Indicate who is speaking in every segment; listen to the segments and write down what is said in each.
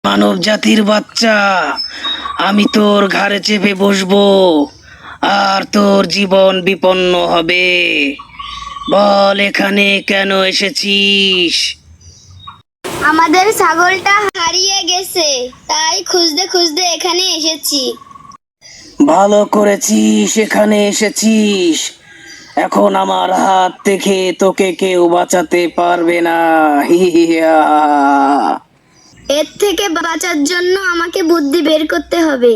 Speaker 1: মানব জাতির বাচ্চা, আমি তোর ঘাড়ে চেপে বসবো আর তোর জীবন বিপন্ন হবে। বল এখানে কেন এসেছিস?
Speaker 2: আমাদের ছাগলটা হারিয়ে গেছে, তাই খুঁজতে খুঁজতে এখানে এসেছি।
Speaker 1: ভালো করেছিস এখানে এসেছিস। এখন আমার হাত থেকে তোকে কেউ বাঁচাতে পারবে না। হিহিয়া।
Speaker 2: এর থেকে বাঁচার জন্য আমাকে বুদ্ধি বের করতে হবে।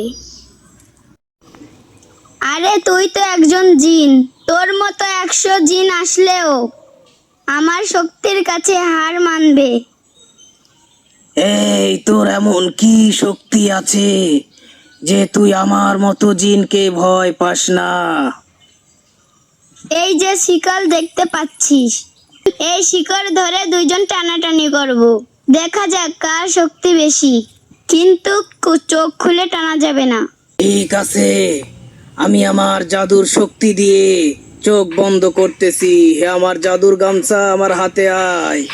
Speaker 2: আরে তুই তো একজন জিন, তোর মতো 100 জিন আসলেও আমার শক্তির কাছে হার মানবে।
Speaker 1: এই তোর এমন কি শক্তি আছে যে তুই আমার মতো জিনকে ভয় পাস না?
Speaker 2: এই যে শিকল দেখতে পাচ্ছিস, এই শিকড় ধরে দুইজন টানাটানি করব। দেখা যাক কার শক্তি বেশি, কিন্তু চোখ খুলে টানা যাবে না।
Speaker 1: ঠিক আছে, আমি আমার জাদুর শক্তি দিয়ে চোখ বন্ধ করতেছি। হে আমার জাদুর গামছা আমার হাতে আয়।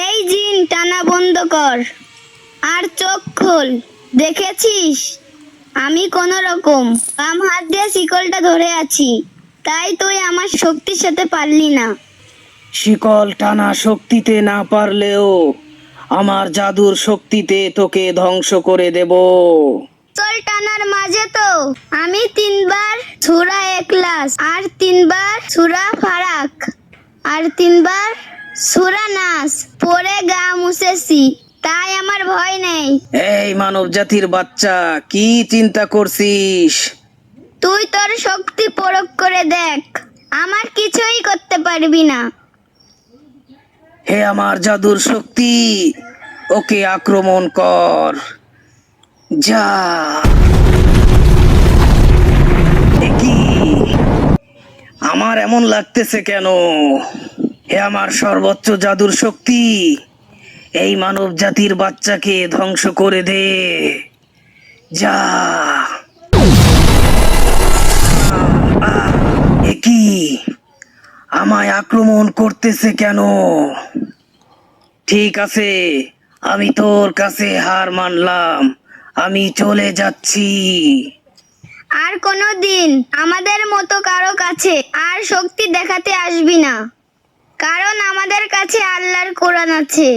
Speaker 2: এই জিন, টানা বন্ধ কর আর চোখ খোল। দেখেছিস আমি কোন রকম বাম হাত দিয়ে শিকলটা ধরে আছি, তাই তুই আমার শক্তির সাথে পারলি না।
Speaker 1: শিকল টানা শক্তিতে না পারলেও আমার জাদুর শক্তিতে তোকে ধ্বংস করে দেব।
Speaker 2: শিকল টানার মাঝে তো আমি 3বার সূরা ইখলাস আর 3বার সূরা ফালাক আর 3বার সূরা নাস পড়ে গা মুছেছি, তাই আমার ভয় নেই।
Speaker 1: এই মানব জাতির বাচ্চা, কি চিন্তা করছিস?
Speaker 2: তুই তোর শক্তি প্রয়োগ করে দেখ, আমার কিছুই করতে পারবি না।
Speaker 1: হে আমার জাদুর শক্তি, ওকে আক্রমণ কর। যা। এ কি? আমার এমন লাগতেছে কেন? হে আমার সর্বোচ্চ জাদুর শক্তি, এই মানব জাতির বাচ্চাকে ধ্বংস করে দে। যা। এ কি? আমায় আক্রমণ করতেছে কেন? ঠিক আছে, আমি তোর কাছে হার মানলাম, আমি চলে যাচ্ছি।
Speaker 2: আর কোনোদিন আমাদের মতো কারো কাছে আর শক্তি দেখাতে আসবি না, কারণ আমাদের কাছে আল্লাহর কোরআন আছে।